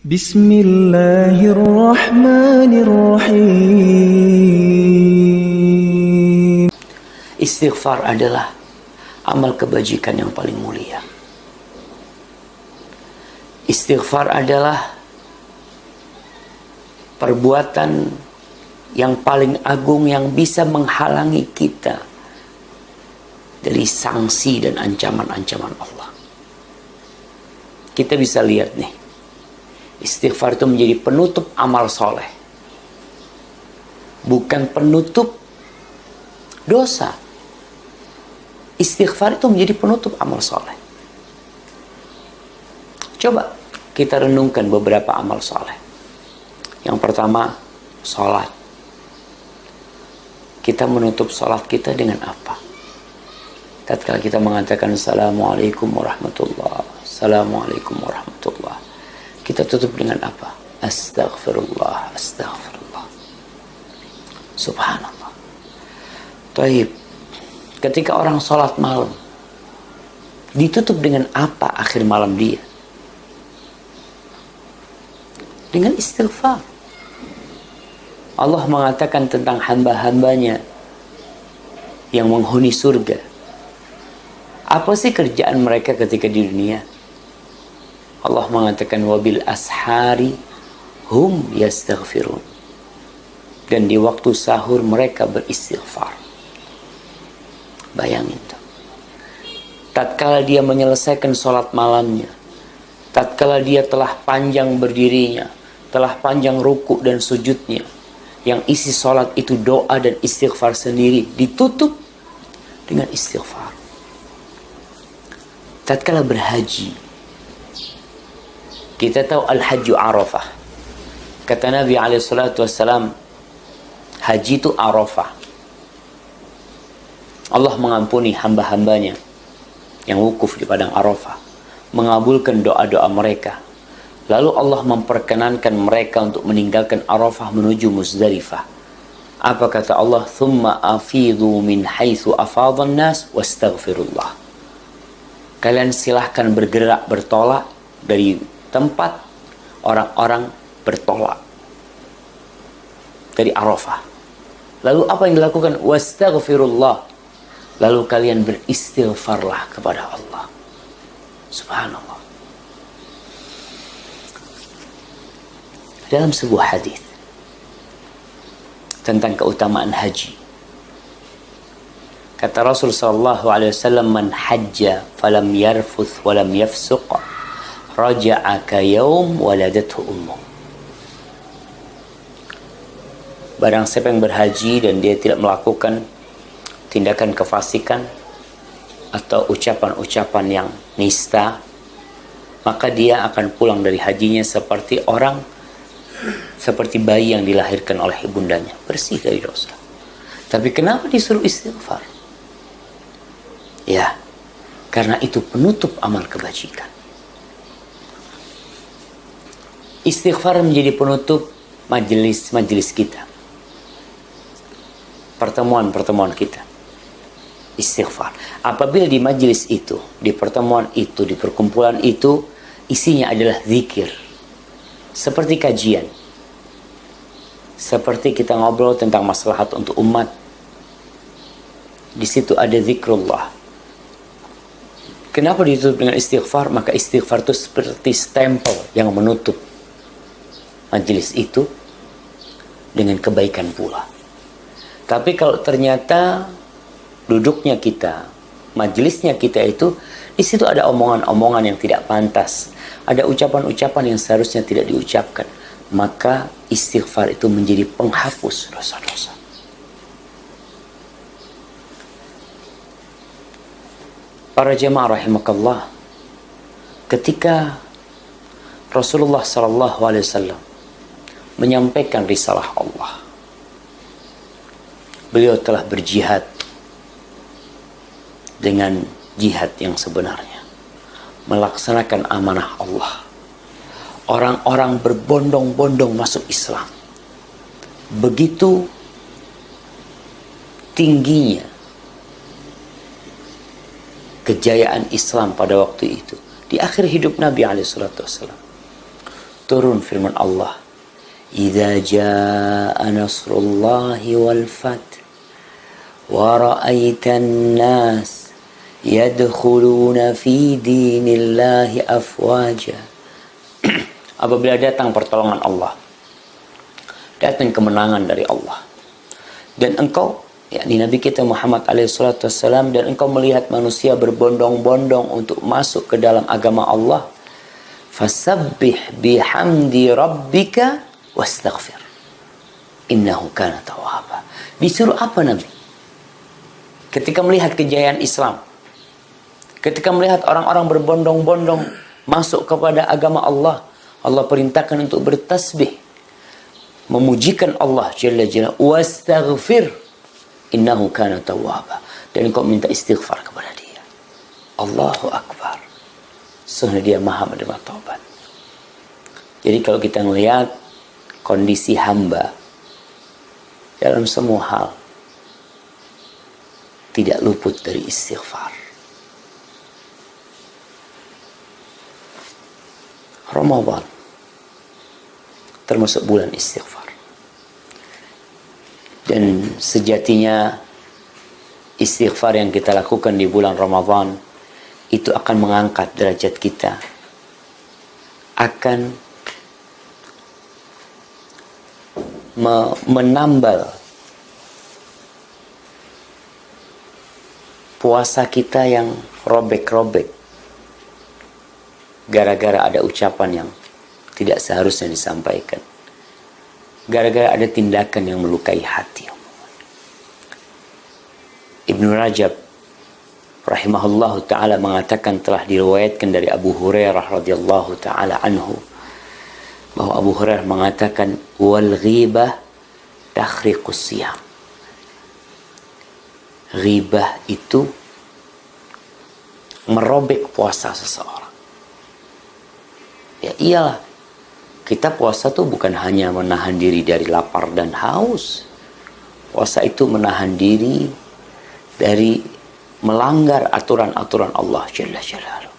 Bismillahirrahmanirrahim. Istighfar adalah amal kebajikan yang paling mulia. Istighfar adalah perbuatan yang paling agung yang bisa menghalangi kita dari sanksi dan ancaman-ancaman Allah. Kita bisa lihat nih, istighfar itu menjadi penutup amal soleh, bukan penutup dosa. Istighfar itu menjadi penutup amal soleh. Coba kita renungkan beberapa amal soleh. Yang pertama, sholat. Kita menutup sholat kita dengan apa? Tatkala kita mengatakan Assalamualaikum warahmatullahi, Assalamualaikum warahmatullahi, kita tutup dengan apa? Astaghfirullah, astaghfirullah. Subhanallah. Taib. Ketika orang sholat malam, ditutup dengan apa akhir malam dia? Dengan istighfar. Allah mengatakan tentang hamba-hambanya yang menghuni surga. Apa sih kerjaan mereka ketika di dunia? Allah mengatakan wabil ashari hum yastaghfirun. Dan di waktu sahur mereka beristighfar. Bayangin tuh. Tatkala dia menyelesaikan sholat malamnya, tatkala dia telah panjang berdirinya, telah panjang ruku dan sujudnya, yang isi sholat itu doa dan istighfar sendiri, ditutup dengan istighfar. Tatkala berhaji, kita tahu al-hajju Arafah. Kata Nabi SAW, haji itu Arafah. Allah mengampuni hamba-hambanya yang wukuf di padang Arafah, mengabulkan doa-doa mereka. Lalu Allah memperkenankan mereka untuk meninggalkan Arafah menuju Muzdalifah. Apa kata Allah? Thumma afidhu min haitsu afadhan nas wastaghfirullah. Kalian silahkan bergerak bertolak dari tempat orang-orang bertolak dari Arafah. Lalu apa yang dilakukan? Wastaghfirullah. Lalu kalian beristighfarlah kepada Allah. Subhanallah. Dalam sebuah hadis tentang keutamaan haji, kata Rasul sallallahu alaihi wasallam, man hajja falam yarfuth walam yafsuq raja'a ka yaum waladathu ummuh. Barang siapa yang berhaji dan dia tidak melakukan tindakan kefasikan atau ucapan-ucapan yang nista, maka dia akan pulang dari hajinya seperti bayi yang dilahirkan oleh ibundanya, bersih dari dosa. Tapi kenapa disuruh istighfar? Ya, karena itu penutup amal kebajikan. Istighfar menjadi penutup majelis kita, pertemuan kita. Istighfar. Apabila di majelis itu, di pertemuan itu, di perkumpulan itu, isinya adalah zikir, seperti kajian, seperti kita ngobrol tentang maslahat untuk umat, di situ ada zikrullah. Kenapa ditutup dengan istighfar? Maka istighfar itu seperti stempel yang menutup majelis itu dengan kebaikan pula. Tapi kalau ternyata duduknya kita, majelisnya kita itu, di situ ada omongan-omongan yang tidak pantas, ada ucapan-ucapan yang seharusnya tidak diucapkan, maka istighfar itu menjadi penghapus dosa-dosa. Para jemaah rahimakallah, ketika Rasulullah SAW menyampaikan risalah Allah, beliau telah berjihad dengan jihad yang sebenarnya, melaksanakan amanah Allah. Orang-orang berbondong-bondong masuk Islam. Begitu tingginya kejayaan Islam pada waktu itu, di akhir hidup Nabi SAW. turun firman Allah, "Idza jaa nasrullahi wal fath wa ra'aitan nas yadkhuluna fi dinillahi afwaja." Apabila datang pertolongan Allah, datang kemenangan dari Allah, dan engkau, yakni Nabi kita Muhammad alaihissalam, dan engkau melihat manusia berbondong-bondong untuk masuk ke dalam agama Allah, fasabbih bihamdi rabbika wastaghfir innahu kana tawwaba. Disuruh apa Nabi? Ketika melihat kejayaan Islam, ketika melihat orang-orang berbondong-bondong masuk kepada agama Allah, Allah perintahkan untuk bertasbih, memujikan Allah Jalla Jalla, wastaghfir innahu kana tawwaba, dan engkau minta istighfar kepada dia. Allahu Akbar, sesungguhnya dia maha menerima taubat. Jadi kalau kita melihat kondisi hamba dalam semua hal, tidak luput dari istighfar. Ramadan termasuk bulan istighfar, dan sejatinya istighfar yang kita lakukan di bulan Ramadan itu akan mengangkat derajat kita, akan menambal puasa kita yang robek-robek gara-gara ada ucapan yang tidak seharusnya disampaikan, gara-gara ada tindakan yang melukai hati. Ibnu Rajab rahimahullahu ta'ala mengatakan, telah diriwayatkan dari Abu Hurairah radhiyallahu ta'ala anhu, bahwa Abu Hurairah mengatakan, wal ghibah takhriqus siyam. Ghibah itu merobek puasa seseorang. Ya iyalah, kita puasa tuh bukan hanya menahan diri dari lapar dan haus. Puasa itu menahan diri dari melanggar aturan-aturan Allah Jalla Jalaluhu.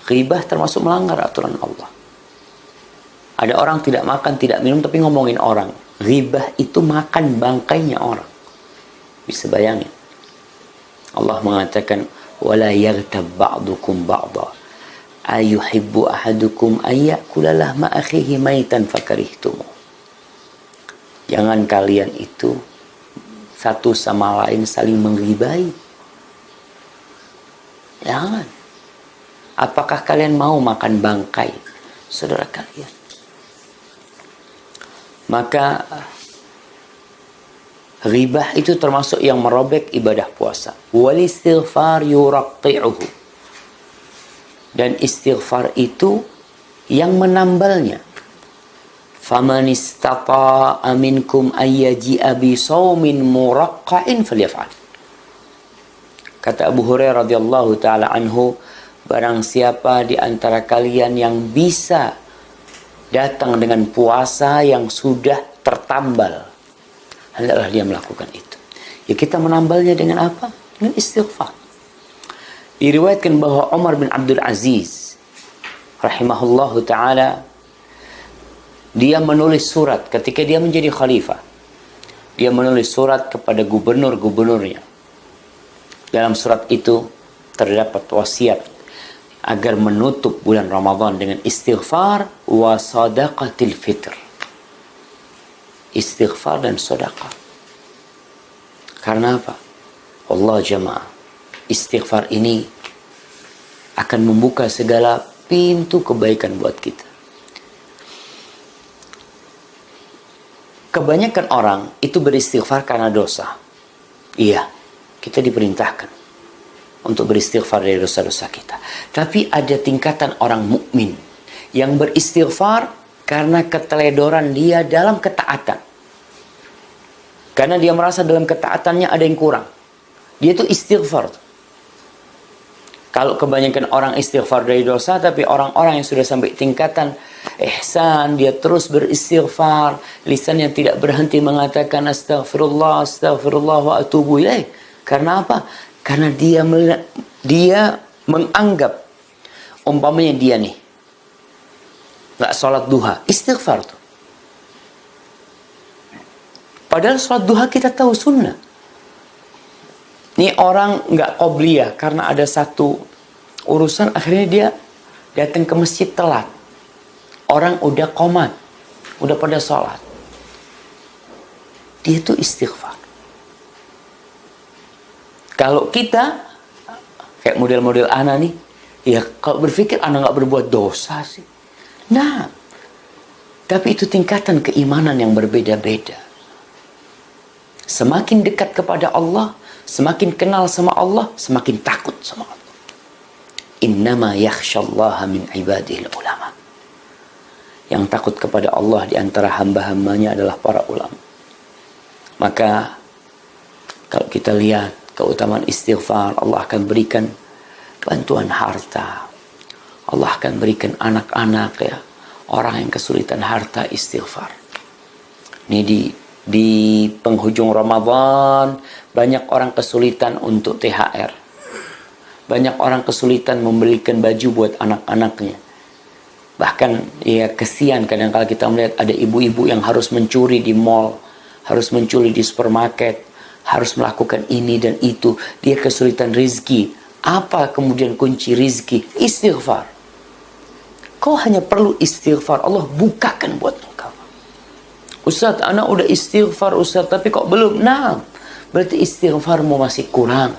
Ghibah termasuk melanggar aturan Allah. Ada orang tidak makan, tidak minum, tapi ngomongin orang. Ghibah itu makan bangkainya orang. Bisa bayangin. Allah mengatakan, وَلَا يَغْتَبْ بَعْضُكُمْ بَعْضًا ayuhibbu ahadukum ayyakula lahma akhihi maitan fakarihtumu. Jangan kalian itu satu sama lain saling menggibai. Jangan. Apakah kalian mau makan bangkai saudara kalian? Maka ghibah itu termasuk yang merobek ibadah puasa. Wal istighfar yuraqqi'uhu. Dan istighfar itu yang menambalnya. Faman istata'a minkum ayyaji'a bi shaumin muraqqa'in falyaf'al. Kata Abu Hurairah radhiyallahu taala anhu, barang siapa di antara kalian yang bisa datang dengan puasa yang sudah tertambal, hendaklah dia melakukan itu. Ya, kita menambalnya dengan apa? Dengan istighfar. Diriwayatkan bahwa Umar bin Abdul Aziz rahimahullahu ta'ala, dia menulis surat ketika dia menjadi khalifah. Dia menulis surat kepada gubernur-gubernurnya. Dalam surat itu terdapat wasiat agar menutup bulan Ramadan dengan istighfar wa sadaqatil fitr. Istighfar dan sedekah. Karena apa? Allah jamaah, istighfar ini akan membuka segala pintu kebaikan buat kita. Kebanyakan orang itu beristighfar karena dosa. Iya, kita diperintahkan untuk beristighfar dari dosa-dosa kita. Tapi ada tingkatan orang mukmin yang beristighfar karena keteledoran dia dalam ketaatan. Karena dia merasa dalam ketaatannya ada yang kurang. Dia itu istighfar. Kalau kebanyakan orang istighfar dari dosa, tapi orang-orang yang sudah sampai tingkatan ihsan, dia terus beristighfar, lisannya tidak berhenti mengatakan astaghfirullah, astaghfirullah wa atubu ilaih. Karena apa? Karena dia menganggap, umpamanya dia nih nggak sholat duha, istighfar tuh. Padahal sholat duha kita tahu sunnah. Ini orang nggak qobliyah karena ada satu urusan, akhirnya dia datang ke masjid telat. Orang udah qomat, udah pada sholat. Dia tuh istighfar. Kalau kita kayak model-model Ana nih, ya kalau berpikir Ana nggak berbuat dosa sih. Nah, tapi itu tingkatan keimanan yang berbeda-beda. Semakin dekat kepada Allah, semakin kenal sama Allah, semakin takut sama Allah. Innama yakhshallaha min ibadihil ulama. Yang takut kepada Allah di antara hamba-hambanya adalah para ulama. Maka kalau kita lihat keutamaan istighfar, Allah akan berikan bantuan harta. Allah akan berikan anak-anak, ya, orang yang kesulitan harta, istighfar. Ini di penghujung Ramadan banyak orang kesulitan untuk THR. Banyak orang kesulitan membelikan baju buat anak-anaknya. Bahkan ya kesian kadang-kala kita melihat ada ibu-ibu yang harus mencuri di mall, harus mencuri di supermarket, harus melakukan ini dan itu. Dia kesulitan rizki. Apa kemudian kunci rizki? Istighfar. Kau hanya perlu istighfar, Allah bukakan buat engkau. Ustaz, anak udah istighfar Ustaz, tapi kok belum? Nah, berarti istighfarmu masih kurang.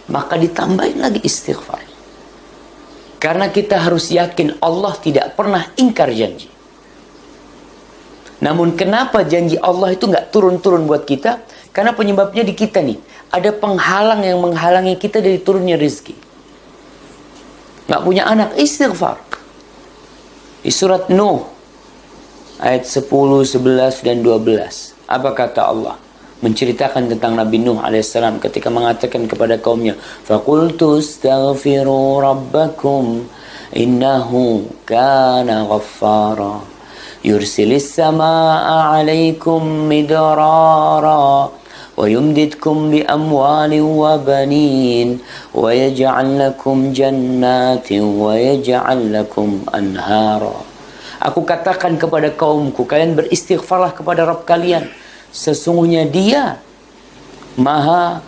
Maka ditambahin lagi istighfar. Karena kita harus yakin Allah tidak pernah ingkar janji. Namun kenapa janji Allah itu nggak turun-turun buat kita? Karena penyebabnya di kita nih. Ada penghalang yang menghalangi kita dari turunnya rezeki. Nggak punya anak, istighfar. Di surat Nuh, ayat 10, 11, dan 12. Apa kata Allah? Menceritakan tentang Nabi Nuh alaihissalam ketika mengatakan kepada kaumnya, "Faqultu astaghfiru rabbakum innahu kana ghaffara yursilis samaa'a 'alaikum midrara wa yumdidkum bi amwalin wa banin wa yaj'al lakum jannatin wa yaj'al lakum anhara." Aku katakan kepada kaumku, kalian beristighfarlah kepada Rabb kalian. Sesungguhnya Dia Maha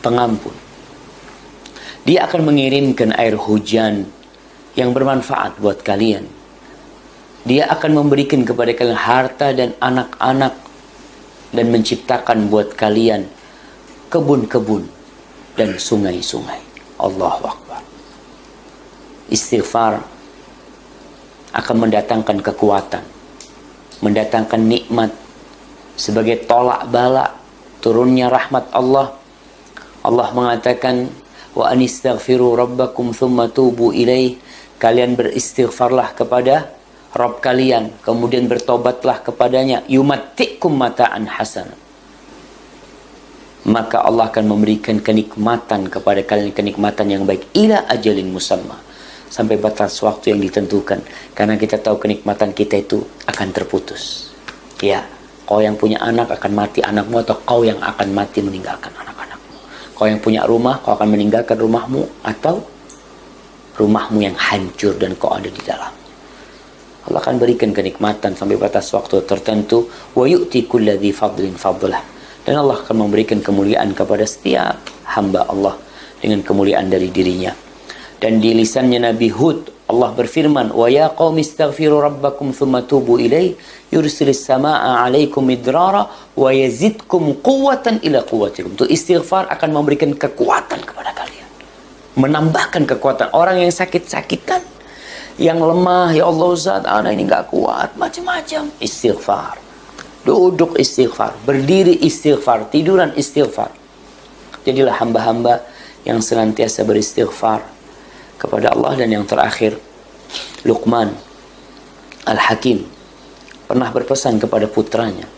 Pengampun. Dia akan mengirimkan air hujan yang bermanfaat buat kalian. Dia akan memberikan kepada kalian harta dan anak-anak dan menciptakan buat kalian kebun-kebun dan sungai-sungai. Allahu Akbar. Istighfar akan mendatangkan kekuatan, mendatangkan nikmat, sebagai tolak bala turunnya rahmat Allah. Allah mengatakan, wa anistaghfiru rabbakum thumma tubu ilaih. Kalian beristighfarlah kepada Rabb kalian, kemudian bertobatlah kepadanya. Yumattikum mata'an hasan. Maka Allah akan memberikan kenikmatan kepada kalian, kenikmatan yang baik. Ila ajalin musamma. Sampai batas waktu yang ditentukan. Karena kita tahu kenikmatan kita itu akan terputus. Ya. Kau yang punya anak akan mati anakmu, atau kau yang akan mati meninggalkan anak-anakmu. Kau yang punya rumah, kau akan meninggalkan rumahmu, atau rumahmu yang hancur dan kau ada di dalamnya. Allah akan berikan kenikmatan sampai batas waktu tertentu. Wa yu'ti kulli dzi fadlin fadlah. Dan Allah akan memberikan kemuliaan kepada setiap hamba Allah dengan kemuliaan dari dirinya. Dan di lisannya Nabi Hud, Allah berfirman, wa ya qaumi astaghfiru rabbakum thumma tubu ilaih yursilis samaa'a 'alaikum midrara wa yazidkum quwwatan ila quwwatikum. Itu istighfar akan memberikan kekuatan kepada kalian. Menambahkan kekuatan. Orang yang sakit-sakitan, yang lemah, ya Allah Ustaz, anak ini enggak kuat, macam-macam. Istighfar. Duduk istighfar, berdiri istighfar, tiduran istighfar. Jadilah hamba-hamba yang senantiasa beristighfar kepada Allah. Dan yang terakhir, Luqman Al-Hakim pernah berpesan kepada putranya.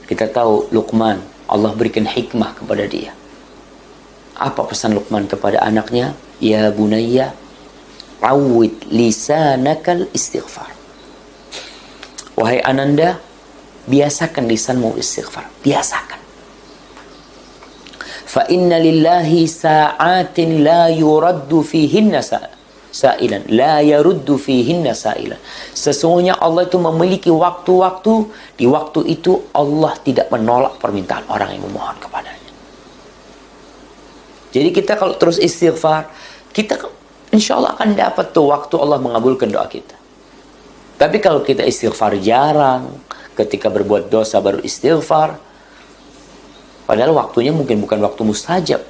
Kita tahu Luqman, Allah berikan hikmah kepada dia. Apa pesan Luqman kepada anaknya? Ya bunayya, awwid lisanakal istighfar. Wahai ananda, biasakan lisanmu istighfar. Biasakan. Fa inna lillahi sa'atin la yuraddu fihinna sa'ilan, la yaruddu fihinna sa'ilan. Sesungguhnya Allah itu memiliki waktu-waktu, di waktu itu Allah tidak menolak permintaan orang yang memohon kepadanya. Jadi kita kalau terus istighfar, kita insya Allah akan dapat tuh waktu Allah mengabulkan doa kita. Tapi kalau kita istighfar jarang, ketika berbuat dosa baru istighfar, padahal waktunya mungkin bukan waktu mustajab,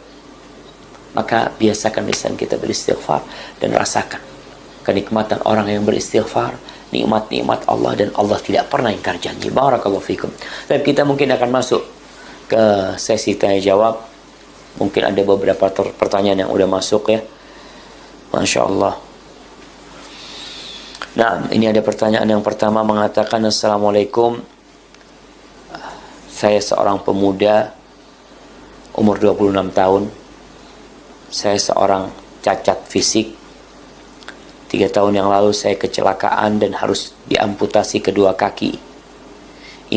maka biasakan lisan kita beristighfar dan rasakan kenikmatan orang yang beristighfar, nikmat-nikmat Allah, dan Allah tidak pernah ingkar janji. Barakallahu fikum. Tapi kita mungkin akan masuk ke sesi tanya jawab. Mungkin ada beberapa pertanyaan yang udah masuk ya. Masya Allah. Nah, ini ada pertanyaan yang pertama mengatakan, Assalamualaikum. Saya seorang pemuda umur 26 tahun. Saya seorang cacat fisik. 3 tahun yang lalu saya kecelakaan dan harus diamputasi kedua kaki.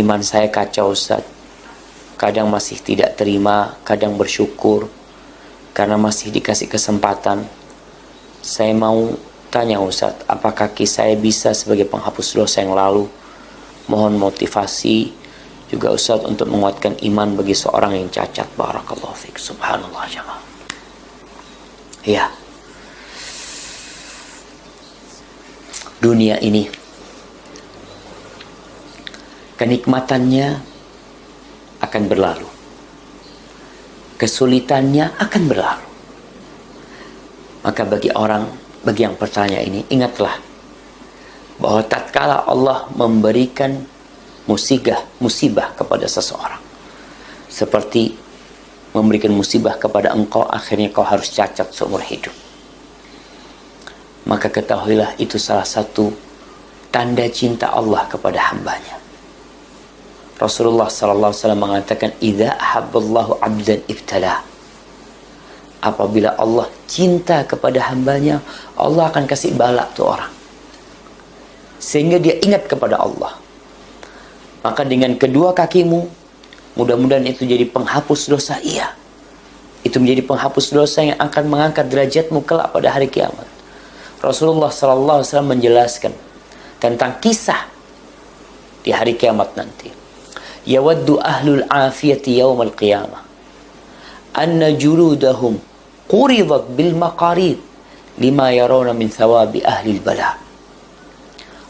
Iman saya kacau, Ustaz. Kadang masih tidak terima, kadang bersyukur karena masih dikasih kesempatan. Saya mau tanya Ustaz, apa kaki saya bisa sebagai penghapus dosa yang lalu? Mohon motivasi juga Ustaz untuk menguatkan iman bagi seorang yang cacat. Barakallahu fiik. Subhanallah jemaah. Ya, dunia ini kenikmatannya akan berlalu, kesulitannya akan berlalu. Maka bagi yang bertanya ini, ingatlah bahwa tatkala Allah memberikan musibah kepada seseorang, seperti memberikan musibah kepada engkau, akhirnya kau harus cacat seumur hidup, maka ketahuilah itu salah satu tanda cinta Allah kepada hambanya. Rasulullah SAW mengatakan, idza ahabballahu abdan ibtalah. Apabila Allah cinta kepada hambanya, Allah akan kasih bala tuh orang, sehingga dia ingat kepada Allah. Maka dengan kedua kakimu, mudah-mudahan itu jadi penghapus dosa. Iya, itu menjadi penghapus dosa yang akan mengangkat derajatmu kelak pada hari kiamat. Rasulullah SAW menjelaskan tentang kisah di hari kiamat nanti. Yawaddu ahlul afiyati yawmal qiyamah anna juludahum quridat bil maqarid lima yarawna min thawabi ahlil bala.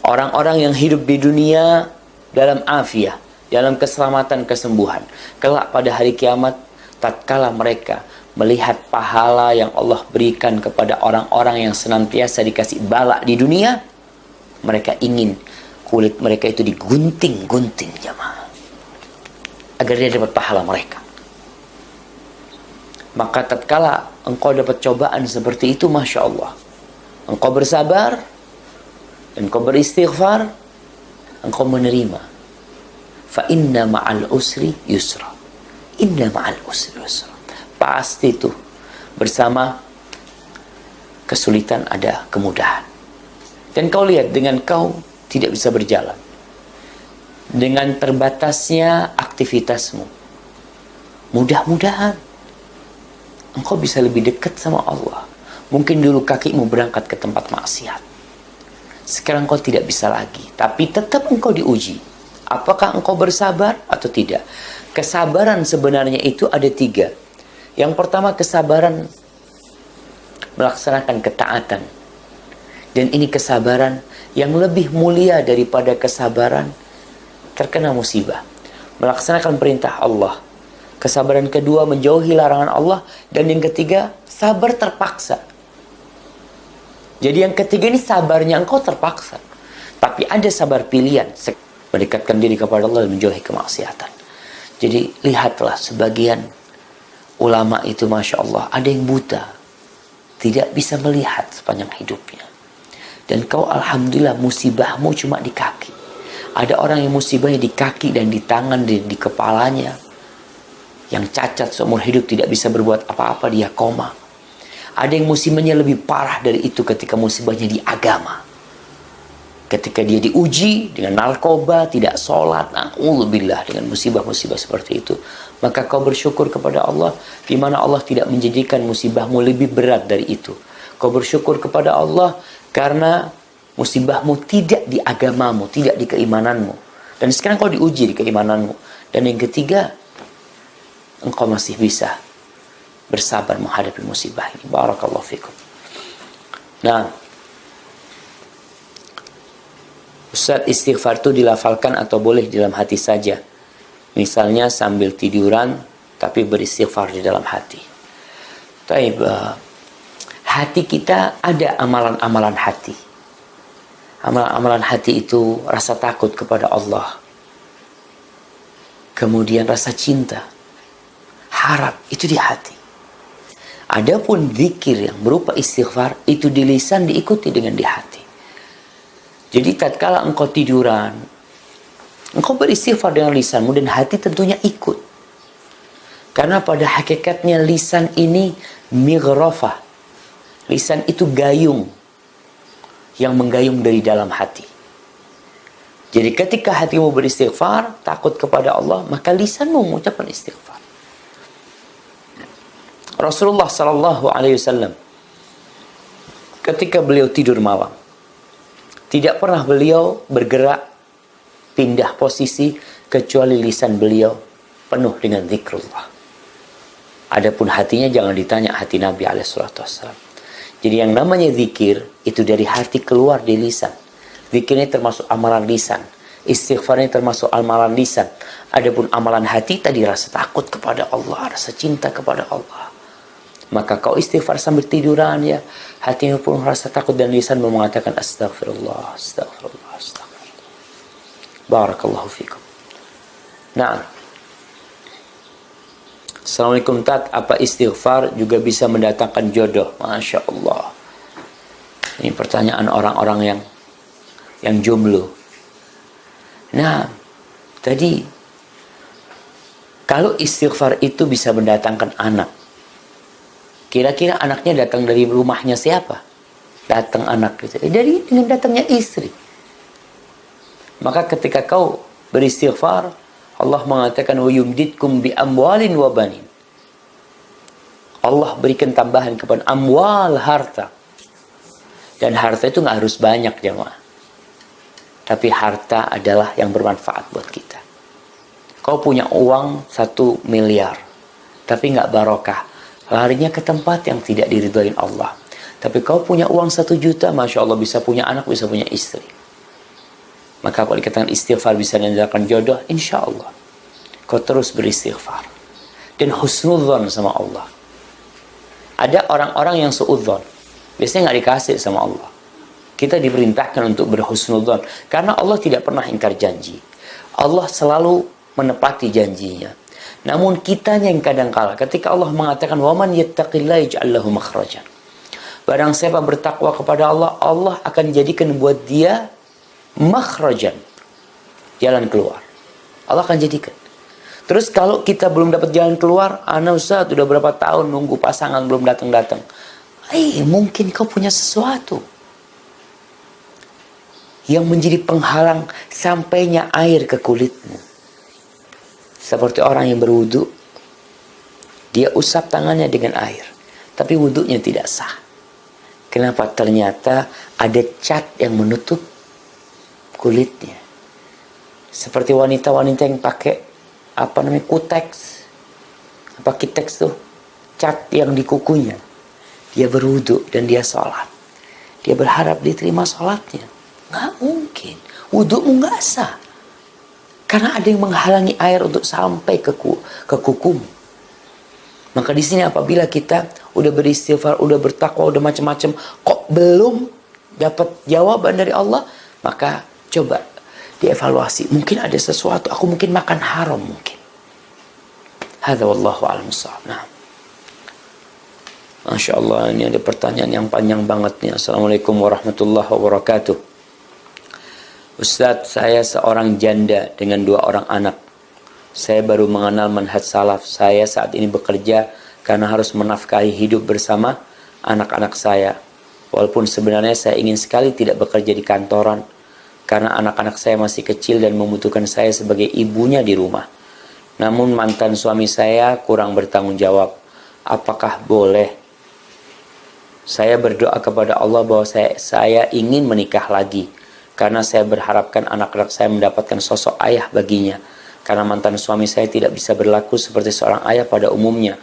Orang-orang yang hidup di dunia dalam afiah, dalam keselamatan, kesembuhan, kelak pada hari kiamat, tatkala mereka melihat pahala yang Allah berikan kepada orang-orang yang senantiasa dikasih bala di dunia, mereka ingin kulit mereka itu digunting-gunting jamaah, agar dia dapat pahala mereka. Maka tatkala engkau dapat cobaan seperti itu, Masya Allah, engkau bersabar, engkau beristighfar, engkau menerima. Fa inna ma'al usri yusra. Inna ma'al usri yusra. Pasti itu bersama kesulitan ada kemudahan. Dan kau lihat, dengan kau tidak bisa berjalan, dengan terbatasnya aktivitasmu, mudah-mudahan engkau bisa lebih dekat sama Allah. Mungkin dulu kakimu berangkat ke tempat maksiat, sekarang kau tidak bisa lagi, tapi tetap engkau diuji. Apakah engkau bersabar atau tidak? Kesabaran sebenarnya itu ada 3. Yang pertama, kesabaran melaksanakan ketaatan. Dan ini kesabaran yang lebih mulia daripada kesabaran terkena musibah. Melaksanakan perintah Allah. Kesabaran kedua, menjauhi larangan Allah. Dan yang ketiga, sabar terpaksa. Jadi yang ketiga ini sabarnya engkau terpaksa. Tapi ada sabar pilihan, mendekatkan diri kepada Allah dan menjauhi kemaksiatan. Jadi lihatlah, sebagian ulama itu Masya Allah, ada yang buta, tidak bisa melihat sepanjang hidupnya. Dan kau alhamdulillah musibahmu cuma di kaki. Ada orang yang musibahnya di kaki dan di tangan dan di kepalanya, yang cacat seumur hidup, tidak bisa berbuat apa-apa, dia koma. Ada yang musibahnya lebih parah dari itu ketika musibahnya di agama. Ketika dia diuji dengan narkoba, tidak sholat, na'udzubillah, dengan musibah-musibah seperti itu, maka kau bersyukur kepada Allah, di mana Allah tidak menjadikan musibahmu lebih berat dari itu. Kau bersyukur kepada Allah karena musibahmu tidak di agamamu, tidak di keimananmu. Dan sekarang kau diuji di keimananmu. Dan yang ketiga, engkau masih bisa bersabar menghadapi musibah ini. Barakallahu fikum. Nah, Ustaz, istighfar itu dilafalkan atau boleh di dalam hati saja? Misalnya sambil tiduran, tapi beristighfar di dalam hati. Taib, hati kita ada amalan-amalan hati. Amalan-amalan hati itu rasa takut kepada Allah. Kemudian rasa cinta, harap, itu di hati. Adapun zikir yang berupa istighfar, itu di lisan diikuti dengan di hati. Jadi tatkala engkau tiduran, engkau beristighfar dengan lisanmu dan hati tentunya ikut. Karena pada hakikatnya lisan ini mighrafah. Lisan itu gayung yang menggayung dari dalam hati. Jadi ketika hatimu beristighfar, takut kepada Allah, maka lisanmu mengucapkan istighfar. Rasulullah sallallahu alaihi wasallam ketika beliau tidur malam, tidak pernah beliau bergerak pindah posisi kecuali lisan beliau penuh dengan zikrullah. Adapun hatinya jangan ditanya, hati Nabi alaihissalam. Jadi yang namanya zikir itu dari hati keluar di lisan. Zikir ini termasuk amalan lisan. Istighfar ini termasuk amalan lisan. Adapun amalan hati tadi rasa takut kepada Allah, rasa cinta kepada Allah. Maka kau istighfar sambil tiduran ya, hatimu pun rasa takut dan lisan mengatakan astaghfirullah, astaghfirullah, astaghfirullah. Barakallahu fikum. Nah, Assalamualaikum Tat, apa istighfar juga bisa mendatangkan jodoh? Masya Allah. Ini pertanyaan orang-orang yang jomblo. Nah, tadi kalau istighfar itu bisa mendatangkan anak, kira-kira anaknya datang dari rumahnya siapa? Datang anak gitu. Dengan datangnya istri. Maka ketika kau beristighfar, Allah mengatakan wa yumditkum bi amwalin wa banin. Allah berikan tambahan kepada amwal, harta. Dan harta itu nggak harus banyak, jemaah. Tapi harta adalah yang bermanfaat buat kita. Kau punya uang 1 miliar, tapi nggak barokah. Larinya ke tempat yang tidak diridhoin Allah. Tapi kau punya uang 1 juta, Masya Allah, bisa punya anak, bisa punya istri. Maka kalau dikatakan istighfar bisa mendatangkan jodoh, insya Allah kau terus beristighfar dan husnudzon sama Allah. Ada orang-orang yang suudzon, biasanya nggak dikasih sama Allah. Kita diperintahkan untuk berhusnudzon karena Allah tidak pernah ingkar janji. Allah selalu menepati janjinya. Namun kitanya yang kadang-kala ketika Allah mengatakan waman yattaqillaha yaj'al lahu makhrajan. Barang siapa bertakwa kepada Allah, Allah akan jadikan buat dia makhrajan, jalan keluar. Allah akan jadikan. Terus kalau kita belum dapat jalan keluar, ana Ustaz udah berapa tahun nunggu pasangan belum datang-datang. Mungkin kau punya sesuatu yang menjadi penghalang sampainya air ke kulitmu. Seperti orang yang berwudu, dia usap tangannya dengan air, tapi wudunya tidak sah. Kenapa? Ternyata ada cat yang menutup kulitnya. Seperti wanita-wanita yang pakai kuteks, kiteks tuh, cat yang di kukunya. Dia berwudu dan dia sholat. Dia berharap diterima sholatnya. Nggak mungkin. Wudumu nggak sah. Karena ada yang menghalangi air untuk sampai ke kukumu. Maka di sini apabila kita udah beristighfar, udah bertakwa, udah macam-macam, kok belum dapat jawaban dari Allah, maka coba dievaluasi. Mungkin ada sesuatu, aku mungkin makan haram mungkin. Hadza wallahu a'lam bissawab. Nah. Masya Allah, ini ada pertanyaan yang panjang banget nih. Assalamualaikum warahmatullahi wabarakatuh. Ustadz, saya seorang janda dengan 2 orang anak. Saya baru mengenal manhaj salaf. Saya saat ini bekerja karena harus menafkahi hidup bersama anak-anak saya. Walaupun sebenarnya saya ingin sekali tidak bekerja di kantoran, karena anak-anak saya masih kecil dan membutuhkan saya sebagai ibunya di rumah. Namun mantan suami saya kurang bertanggung jawab. Apakah boleh Saya berdoa kepada Allah bahwa saya ingin menikah lagi. Karena saya berharapkan anak-anak saya mendapatkan sosok ayah baginya. Karena mantan suami saya tidak bisa berlaku seperti seorang ayah pada umumnya.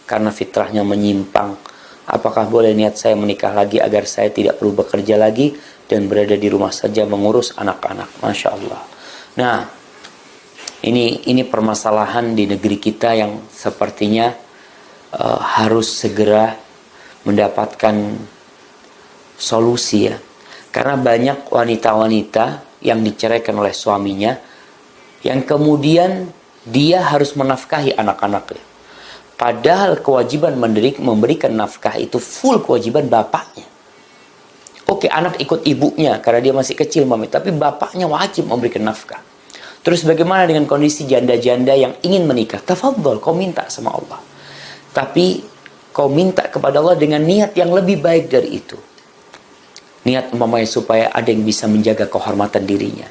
Karena fitrahnya menyimpang. Apakah boleh niat saya menikah lagi agar saya tidak perlu bekerja lagi dan berada di rumah saja mengurus anak-anak? Masya Allah. Nah, ini permasalahan di negeri kita yang sepertinya harus segera mendapatkan solusi ya. Karena banyak wanita-wanita yang diceraikan oleh suaminya yang kemudian dia harus menafkahi anak-anaknya. Padahal kewajiban memberikan nafkah itu full kewajiban bapaknya. Oke, anak ikut ibunya karena dia masih kecil mami, tapi bapaknya wajib memberikan nafkah. Terus bagaimana dengan kondisi janda-janda yang ingin menikah? Tafadhol, kau minta sama Allah. Tapi kau minta kepada Allah dengan niat yang lebih baik dari itu. Niat umpamanya supaya ada yang bisa menjaga kehormatan dirinya.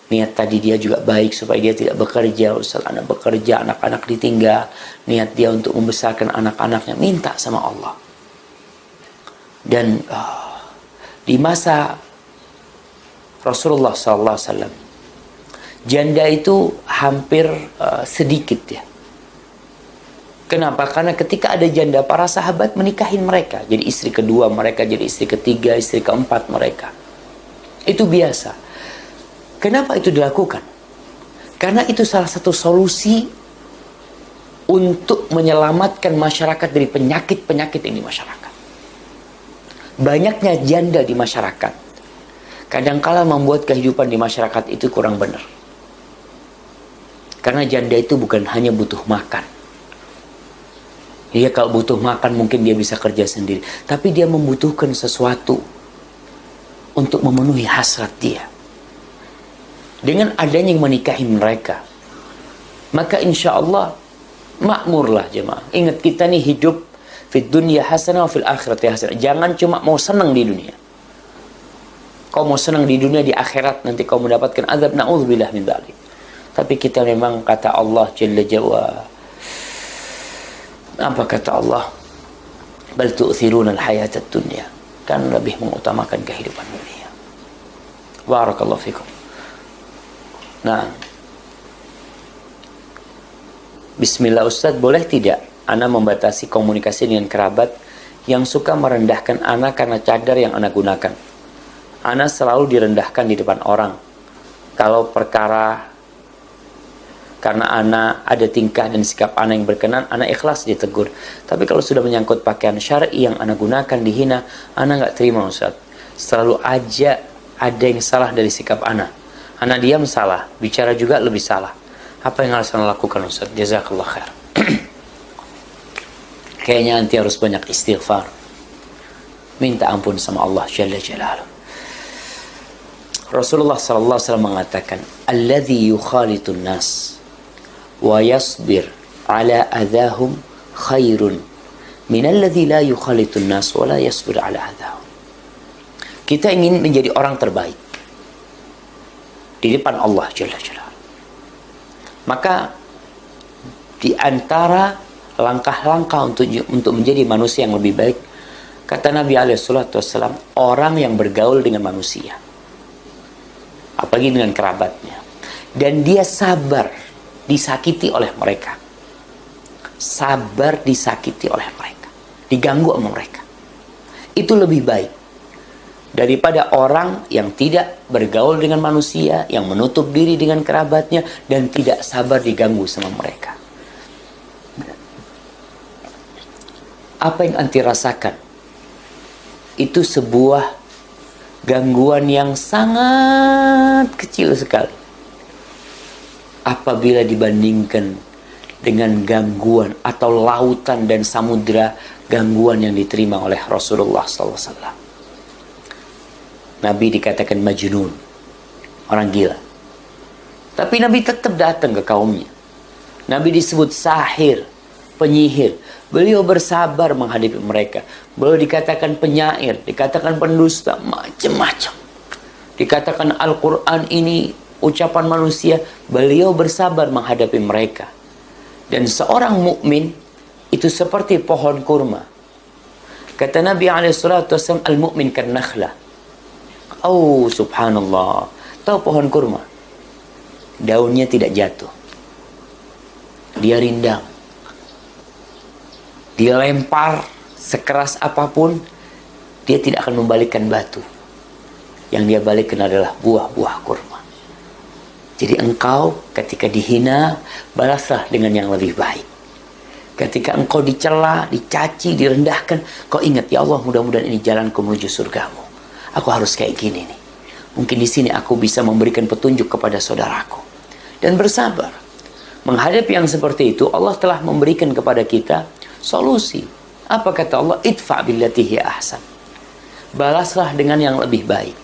Niat tadi dia juga baik supaya dia tidak bekerja. Ustaz, anak bekerja, anak-anak ditinggal. Niat dia untuk membesarkan anak-anaknya. Minta sama Allah. Dan di masa Rasulullah SAW, janda itu hampir sedikit ya. Kenapa? Karena ketika ada janda, para sahabat menikahin mereka. Jadi istri kedua mereka, jadi istri ketiga, istri keempat mereka. Itu biasa. Kenapa itu dilakukan? Karena itu salah satu solusi untuk menyelamatkan masyarakat dari penyakit-penyakit ini masyarakat. Banyaknya janda di masyarakat kadangkala membuat kehidupan di masyarakat itu kurang benar. Karena janda itu bukan hanya butuh makan. Dia kalau butuh makan mungkin dia bisa kerja sendiri. Tapi dia membutuhkan sesuatu untuk memenuhi hasrat dia. Dengan adanya yang menikahi mereka, maka insya Allah makmurlah jemaah. Ingat kita nih hidup fid dunya hasanah wa fil akhirati hasanah. Jangan cuma mau senang di dunia. Kau mau senang di dunia, di akhirat nanti kau mendapatkan azab, na'udzubillah min dzalik. Tapi kita memang kata Allah Jalla Jalla, apa kata Allah? Bal tu'thiruna al-hayata ad-dunya. Kan lebih mengutamakan kehidupan dunia. Barakallahu fikum. Nah, bismillah Ustaz, boleh tidak ana membatasi komunikasi dengan kerabat yang suka merendahkan ana karena cadar yang ana gunakan? Ana selalu direndahkan di depan orang. Kalau perkara karena ana ada tingkah dan sikap ana yang berkenan, ana ikhlas ditegur. Tapi kalau sudah menyangkut pakaian syar'i yang ana gunakan dihina, ana nggak terima Ustaz. Selalu aja ada yang salah dari sikap ana. Ana diam salah, bicara juga lebih salah. Apa yang harus ana lakukan Ustaz? Jazakallah khair. Kayaknya nanti harus banyak istighfar. Minta ampun sama Allah Jalla Jalaluh. Rasulullah SAW mengatakan, alladzi yukhalitun nas wa yasbir ala adahum khairun minalladzi la yukhalitun nas wa la yasbir ala adahum. Kita ingin menjadi orang terbaik di depan Allah Jalla Jalaluh. Maka di antara langkah-langkah untuk menjadi manusia yang lebih baik, kata Nabi SAW, orang yang bergaul dengan manusia, apalagi dengan kerabatnya, dan dia sabar disakiti oleh mereka, sabar disakiti oleh mereka, diganggu sama mereka, itu lebih baik daripada orang yang tidak bergaul dengan manusia, yang menutup diri dengan kerabatnya dan tidak sabar diganggu sama mereka. Apa yang anti rasakan itu sebuah gangguan yang sangat kecil sekali apabila dibandingkan dengan gangguan atau lautan dan samudra gangguan yang diterima oleh Rasulullah SAW. Nabi dikatakan majnun, orang gila. Tapi Nabi tetap datang ke kaumnya. Nabi disebut sahir, penyihir. Beliau bersabar menghadapi mereka. Beliau dikatakan penyair, dikatakan pendusta, macam-macam. Dikatakan Al-Quran ini ucapan manusia. Beliau bersabar menghadapi mereka. Dan seorang mukmin itu seperti pohon kurma. Kata Nabi SAW, al-mu'min kan nakhlah. Oh, subhanallah. Tahu pohon kurma? Daunnya tidak jatuh. Dia rindang. Dia lempar sekeras apapun, dia tidak akan membalikkan batu. Yang dia balikkan adalah buah-buah kurma. Jadi engkau ketika dihina, balaslah dengan yang lebih baik. Ketika engkau dicela, dicaci, direndahkan, kau ingat, ya Allah, mudah-mudahan ini jalanku menuju surgamu. Aku harus kayak gini nih. Mungkin di sini aku bisa memberikan petunjuk kepada saudaraku. Dan bersabar. Menghadapi yang seperti itu, Allah telah memberikan kepada kita solusi. Apa kata Allah? Idfa' billati hiya ahsan. Balaslah dengan yang lebih baik.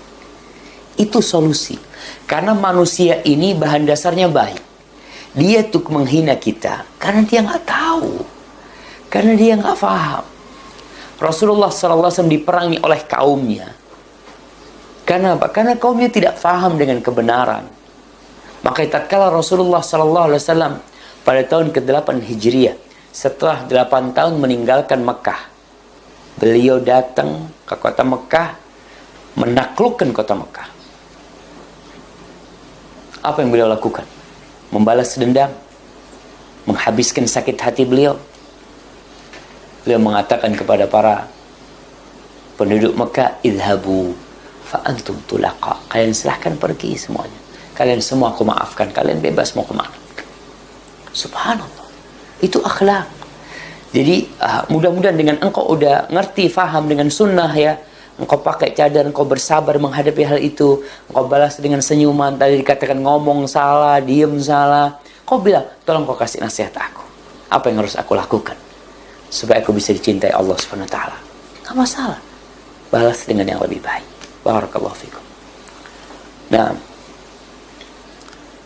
Itu solusi. Karena manusia ini bahan dasarnya baik. Dia tuh menghina kita karena dia nggak tahu, karena dia nggak paham. Rasulullah SAW diperangi oleh kaumnya. Karena apa? Karena kaumnya tidak paham dengan kebenaran. Maka tatkala Rasulullah SAW pada tahun ke-8 Hijriah, setelah 8 tahun meninggalkan Mekah, beliau datang ke kota Mekah, menaklukkan kota Mekah. Apa yang beliau lakukan? Membalas dendam, menghabiskan sakit hati beliau. Beliau mengatakan kepada para penduduk Mekah, idhabu fa antum tulaqa. Kalian silahkan pergi semuanya. Kalian semua aku maafkan. Kalian bebas mau kemana. Subhanallah. Itu akhlak. Jadi mudah-mudahan dengan engkau udah ngerti, faham dengan sunnah ya. Engkau pakai cadar, engkau bersabar menghadapi hal itu. Engkau balas dengan senyuman. Tadi dikatakan ngomong salah, diem salah. Kau bilang, tolong kau kasih nasihat aku. Apa yang harus aku lakukan? Supaya aku bisa dicintai Allah SWT. Gak masalah. Balas dengan yang lebih baik. Barakallahu fikum. Nah.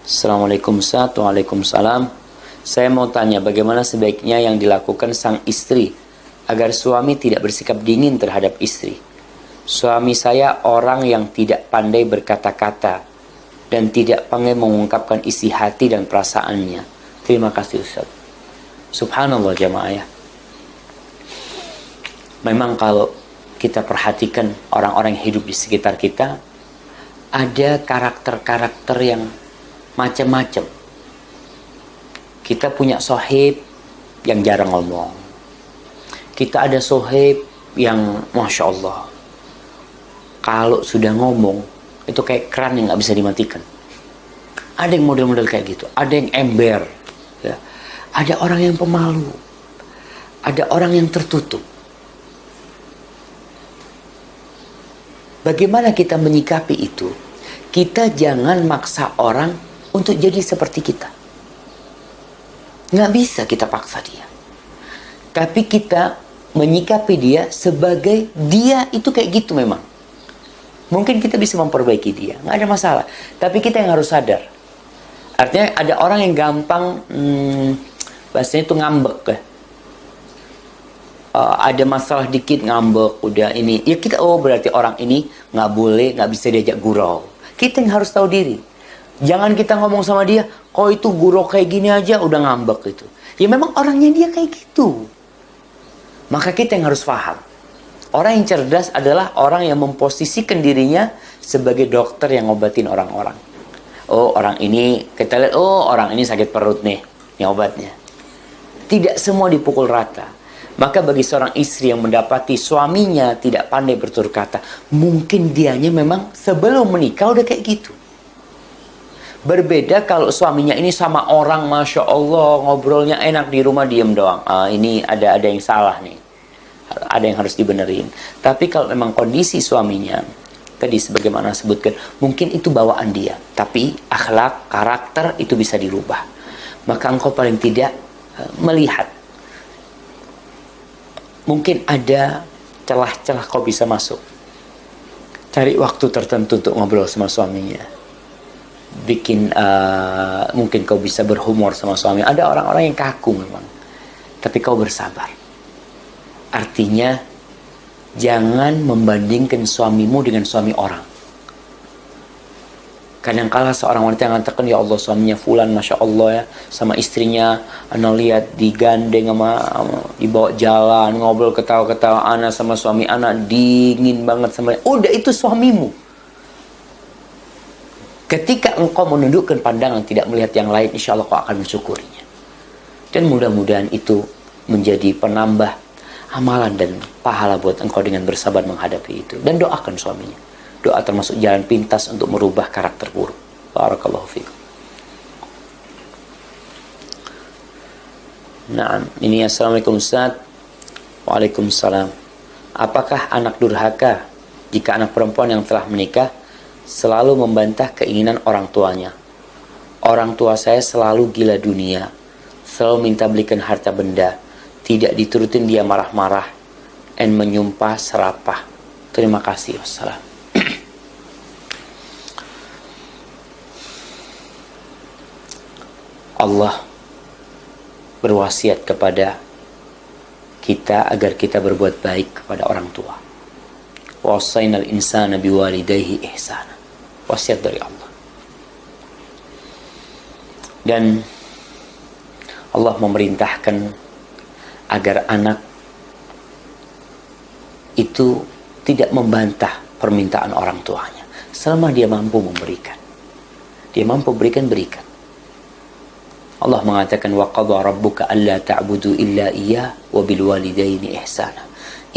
Assalamualaikum Waalaikumsalam. Saya mau tanya bagaimana sebaiknya yang dilakukan sang istri agar suami tidak bersikap dingin terhadap istri. Suami saya orang yang tidak pandai berkata-kata dan tidak pandai mengungkapkan isi hati dan perasaannya. Terima kasih Ustaz. Subhanallah jamaah ya. Memang kalau kita perhatikan orang-orang yang hidup di sekitar kita, ada karakter-karakter yang macam-macam. Kita punya sohib yang jarang ngomong. Kita ada sohib yang Masya Allah, kalau sudah ngomong, itu kayak keran yang nggak bisa dimatikan. Ada yang model-model kayak gitu. Ada yang ember. Ya. Ada orang yang pemalu. Ada orang yang tertutup. Bagaimana kita menyikapi itu? Kita jangan maksa orang untuk jadi seperti kita. Nggak bisa kita paksa dia. Tapi kita menyikapi dia sebagai dia itu kayak gitu memang. Mungkin kita bisa memperbaiki dia, nggak ada masalah. Tapi kita yang harus sadar. Artinya ada orang yang gampang, bahasanya itu ngambek ya. Ada masalah dikit ngambek, udah ini. Ya kita, oh berarti orang ini nggak boleh, nggak bisa diajak gurau. Kita yang harus tahu diri. Jangan kita ngomong sama dia, kok itu gurau kayak gini aja udah ngambek itu. Ya memang orangnya dia kayak gitu. Maka kita yang harus paham. Orang yang cerdas adalah orang yang memposisikan dirinya sebagai dokter yang ngobatin orang-orang. Oh orang ini, kita lihat, oh orang ini sakit perut nih, ini obatnya. Tidak semua dipukul rata. Maka bagi seorang istri yang mendapati suaminya tidak pandai bertutur kata, mungkin dianya memang sebelum menikah udah kayak gitu. Berbeda kalau suaminya ini sama orang, Masya Allah, ngobrolnya enak, di rumah diem doang. Ini ada yang salah nih. Ada yang harus dibenerin. Tapi kalau memang kondisi suaminya tadi sebagaimana sebutkan, mungkin itu bawaan dia, tapi akhlak, karakter itu bisa dirubah. Maka engkau paling tidak melihat mungkin ada celah-celah kau bisa masuk. Cari waktu tertentu untuk ngobrol sama suaminya. Bikin mungkin kau bisa berhumor sama suami. Ada orang-orang yang kaku memang, tapi kau bersabar. Artinya jangan membandingkan suamimu dengan suami orang. Kadangkala seorang wanita yang mengatakan, ya Allah suaminya fulan, masya Allah ya, sama istrinya, ana lihat digandeng dibawa jalan, ngobrol ketawa-ketawa, ana sama suami ana dingin banget sama. Udah, itu suamimu. Ketika engkau menundukkan pandangan, tidak melihat yang lain, insya Allah kau akan mensyukurinya. Dan mudah-mudahan itu menjadi penambah amalan dan pahala buat engkau dengan bersabar menghadapi itu. Dan doakan suaminya. Doa termasuk jalan pintas untuk merubah karakter buruk. Barakallahu fikum. Nah, ini assalamualaikum Ustaz. Waalaikumsalam. Apakah anak durhaka jika anak perempuan yang telah menikah selalu membantah keinginan orang tuanya? Orang tua saya selalu gila dunia, selalu minta belikan harta benda, tidak diturutin dia marah-marah, dan menyumpah serapah. Terima kasih. Wassalam. Allah berwasiat kepada kita agar kita berbuat baik kepada orang tua. Wasainal insana biwalidayhi ihsana. Wasiat dari Allah. Dan Allah memerintahkan agar anak itu tidak membantah permintaan orang tuanya selama dia mampu memberikan. Dia mampu berikan. Allah mengatakan, wa qadha rabbuka alla ta'budu illa iyyah wa bil walidaini ihsana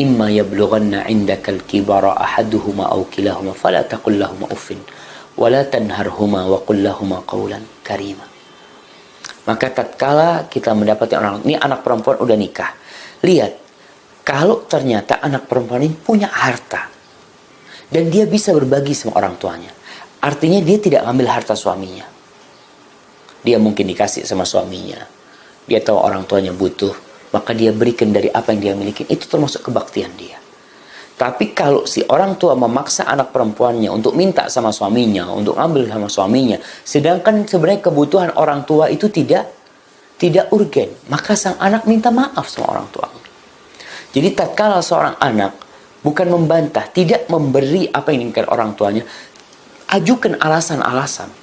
imma yablughanna 'indakal kibara ahaduhuma aw kilahuma fala taqul lahumā uffin wa la tanharhuma wa qul lahumā qawlan karīma. Maka tatkala kita mendapati ini anak perempuan udah nikah, lihat kalau ternyata anak perempuan ini punya harta dan dia bisa berbagi sama orang tuanya, artinya dia tidak ambil harta suaminya. Dia mungkin dikasih sama suaminya. Dia tahu orang tuanya butuh, maka dia berikan dari apa yang dia miliki. Itu termasuk kebaktian dia. Tapi kalau si orang tua memaksa anak perempuannya untuk minta sama suaminya, untuk ambil sama suaminya, sedangkan sebenarnya kebutuhan orang tua itu tidak urgen, maka sang anak minta maaf sama orang tua. Jadi tatkala seorang anak bukan membantah, tidak memberi apa yang diinginkan orang tuanya, ajukan alasan-alasan.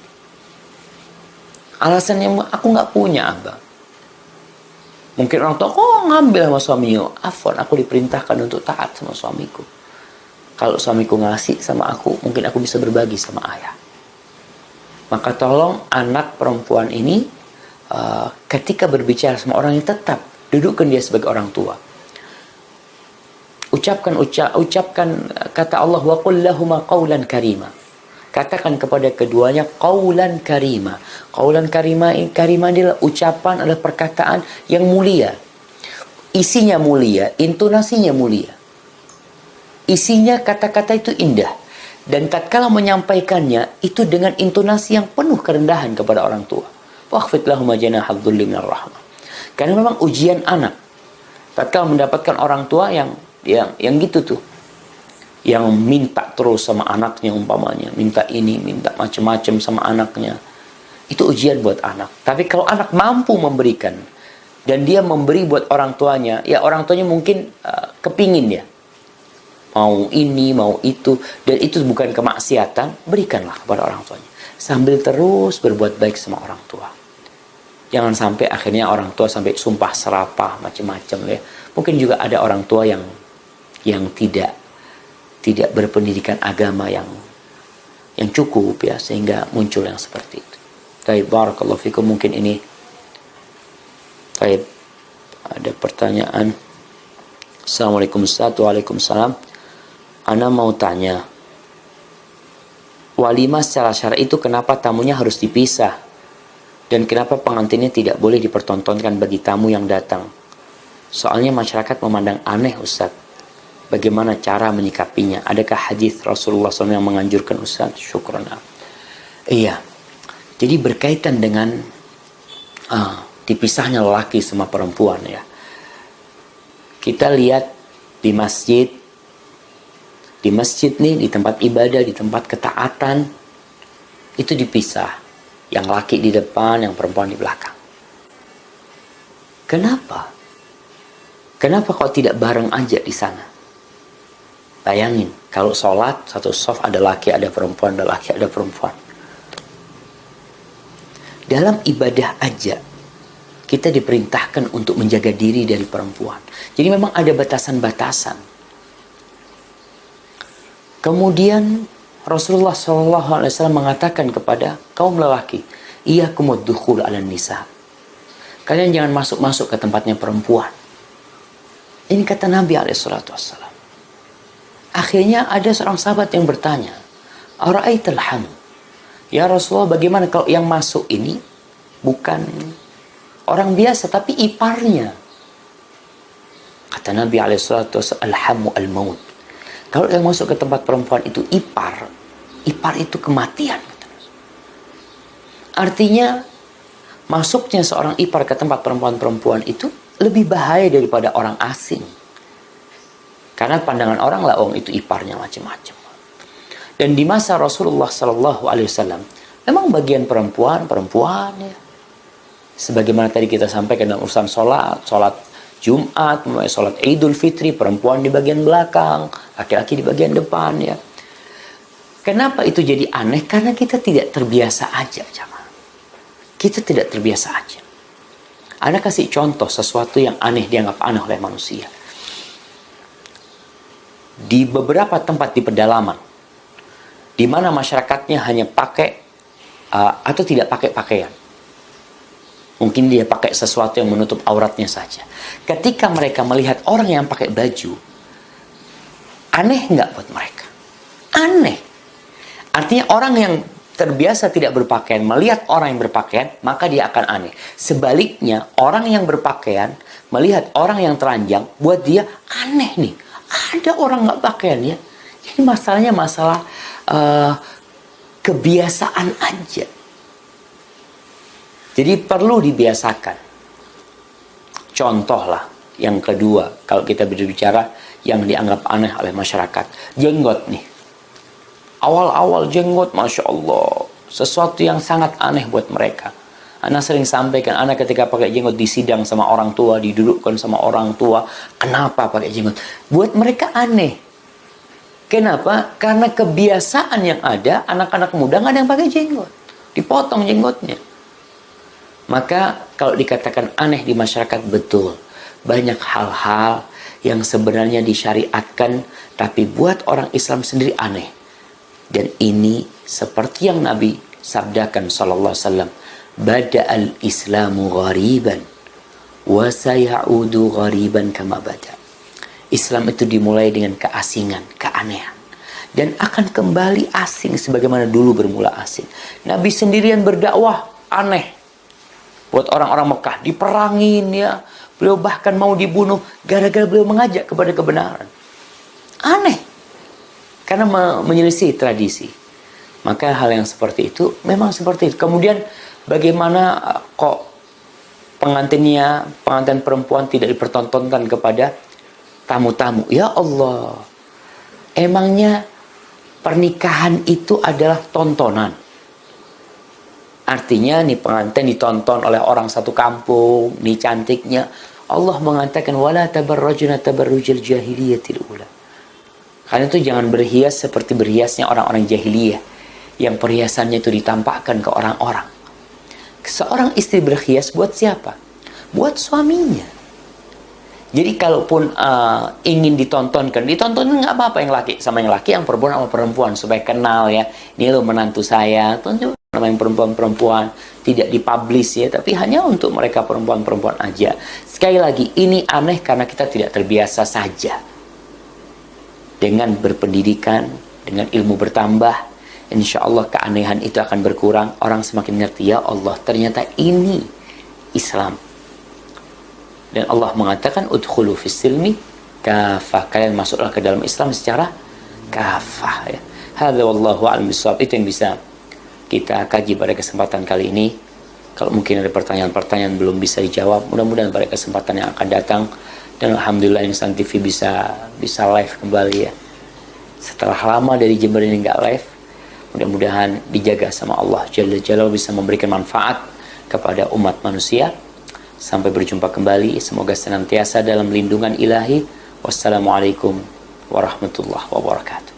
Alasan yang aku nggak punya, abang. Mungkin orang tua, ngambil sama suaminya. Afwan, aku diperintahkan untuk taat sama suamiku. Kalau suamiku ngasih sama aku, mungkin aku bisa berbagi sama ayah. Maka tolong anak perempuan ini, ketika berbicara sama orang yang tetap, dudukkan dia sebagai orang tua. Ucapkan kata Allah, wa qul lahumā qawlan karīma. Katakan kepada keduanya qaulan karima. Qaulan karima adalah ucapan, adalah perkataan yang mulia. Isinya mulia, intonasinya mulia. Isinya kata-kata itu indah. Dan tatkala menyampaikannya itu dengan intonasi yang penuh kerendahan kepada orang tua. Wakhfid lahum janahadh dhulli minar rahmah. Karena memang ujian anak. Tatkala mendapatkan orang tua yang gitu tuh, yang minta terus sama anaknya umpamanya, minta ini, minta macam-macam sama anaknya, itu ujian buat anak. Tapi kalau anak mampu memberikan dan dia memberi buat orang tuanya, ya orang tuanya mungkin kepingin ya, mau ini, mau itu, dan itu bukan kemaksiatan, berikanlah kepada orang tuanya sambil terus berbuat baik sama orang tua. Jangan sampai akhirnya orang tua sampai sumpah serapah macam-macam ya. Mungkin juga ada orang tua yang tidak berpendidikan agama yang cukup ya, sehingga muncul yang seperti itu. Baik, barakallahu fikum. Mungkin ini baik, ada pertanyaan. Assalamualaikum Ustaz. Waalaikumsalam. Ana mau tanya, walimah secara syar'i itu kenapa tamunya harus dipisah, dan kenapa pengantinnya tidak boleh dipertontonkan bagi tamu yang datang? Soalnya masyarakat memandang aneh Ustaz. Bagaimana cara menyikapinya? Adakah hadis Rasulullah SAW yang menganjurkan Ustaz? Syukran. Iya. Jadi berkaitan dengan dipisahnya lelaki sama perempuan ya. Kita lihat di masjid nih, di tempat ibadah, di tempat ketaatan, itu dipisah. Yang laki di depan, yang perempuan di belakang. Kenapa? Kenapa kok tidak bareng aja di sana? Bayangin, kalau sholat, satu shaf ada laki, ada perempuan, ada laki, ada perempuan. Dalam ibadah aja kita diperintahkan untuk menjaga diri dari perempuan. Jadi memang ada batasan-batasan. Kemudian Rasulullah SAW mengatakan kepada kaum lelaki, iyyakumud dukhul 'alan nisa. Kalian jangan masuk-masuk ke tempatnya perempuan. Ini kata Nabi SAW. Akhirnya ada seorang sahabat yang bertanya, ara'aital ham? Ya Rasulullah, bagaimana kalau yang masuk ini bukan orang biasa tapi iparnya? Kata Nabi SAW, alhamu al-maut. Kalau yang masuk ke tempat perempuan itu ipar itu kematian. Artinya masuknya seorang ipar ke tempat perempuan-perempuan itu lebih bahaya daripada orang asing. Karena pandangan orang lah, itu iparnya macam-macam. Dan di masa Rasulullah SAW, memang bagian perempuan ya. Sebagaimana tadi kita sampaikan dalam urusan sholat Jumat, sholat Idul Fitri, perempuan di bagian belakang, laki-laki di bagian depan ya. Kenapa itu jadi aneh? Karena kita tidak terbiasa aja, jamaah. Kita tidak terbiasa aja. Anda kasih contoh sesuatu yang aneh, dianggap aneh oleh manusia. Di beberapa tempat di pedalaman, di mana masyarakatnya hanya pakai atau tidak pakai pakaian. Mungkin dia pakai sesuatu yang menutup auratnya saja. Ketika mereka melihat orang yang pakai baju, aneh nggak buat mereka? Aneh. Artinya orang yang terbiasa tidak berpakaian melihat orang yang berpakaian, maka dia akan aneh. Sebaliknya, orang yang berpakaian melihat orang yang telanjang, buat dia aneh nih. Ada orang nggak pakaian ya. Ini masalahnya masalah kebiasaan aja. Jadi perlu dibiasakan. Contoh lah yang kedua, kalau kita berbicara yang dianggap aneh oleh masyarakat, jenggot nih. Awal-awal jenggot, Masya Allah, sesuatu yang sangat aneh buat mereka. Anak sering sampaikan, anak ketika pakai jenggot disidang sama orang tua, didudukkan sama orang tua, kenapa pakai jenggot? Buat mereka aneh. Kenapa? Karena kebiasaan yang ada, anak-anak muda nggak ada yang pakai jenggot, dipotong jenggotnya. Maka kalau dikatakan aneh di masyarakat, betul. Banyak hal-hal yang sebenarnya disyariatkan, tapi buat orang Islam sendiri aneh. Dan ini seperti yang Nabi sabdakan sallallahu alaihi wasallam, bada'al islamu ghariban wa sayaudu ghariban kama bada. Islam itu dimulai dengan keasingan, keanehan, dan akan kembali asing sebagaimana dulu bermula asing. Nabi sendirian berdakwah aneh buat orang-orang Mekah, diperangin ya. Beliau bahkan mau dibunuh gara-gara beliau mengajak kepada kebenaran. Aneh. Karena menyelisih tradisi. Maka hal yang seperti itu memang seperti itu. Kemudian bagaimana kok pengantin perempuan tidak dipertontonkan kepada tamu-tamu? Ya Allah. Emangnya pernikahan itu adalah tontonan? Artinya nih pengantin ditonton oleh orang satu kampung, nih cantiknya. Allah mengatakan wala tabarrajna tabarrujal jahiliyatil ula. Karena itu jangan berhias seperti berhiasnya orang-orang jahiliyah yang perhiasannya itu ditampakkan ke orang-orang. Seorang istri berhias buat siapa? Buat suaminya. Jadi kalaupun ingin ditontonkan nggak apa-apa, yang laki sama yang laki, yang perempuan sama perempuan, supaya kenal ya. Ini lo menantu saya, tunjuk nama yang perempuan-perempuan, tidak dipublish ya, tapi hanya untuk mereka perempuan-perempuan aja. Sekali lagi, ini aneh karena kita tidak terbiasa saja. Dengan berpendidikan, dengan ilmu bertambah, insya Allah keanehan itu akan berkurang. Orang semakin ngerti, ya Allah, ternyata ini Islam. Dan Allah mengatakan, udkhulu fis silmi kafah. Kalian masuklah ke dalam Islam secara kafah. Ya. Hadza wallahu a'lam bishawab. Itu yang bisa kita kaji pada kesempatan kali ini. Kalau mungkin ada pertanyaan-pertanyaan belum bisa dijawab, mudah-mudahan pada kesempatan yang akan datang. Dan alhamdulillah Insan TV bisa live kembali ya. Setelah lama dari Jember ini nggak live, mudah-mudahan dijaga sama Allah Jalla Jalaluhu, bisa memberikan manfaat kepada umat manusia. Sampai berjumpa kembali, semoga senantiasa dalam lindungan ilahi. Wassalamualaikum warahmatullahi wabarakatuh.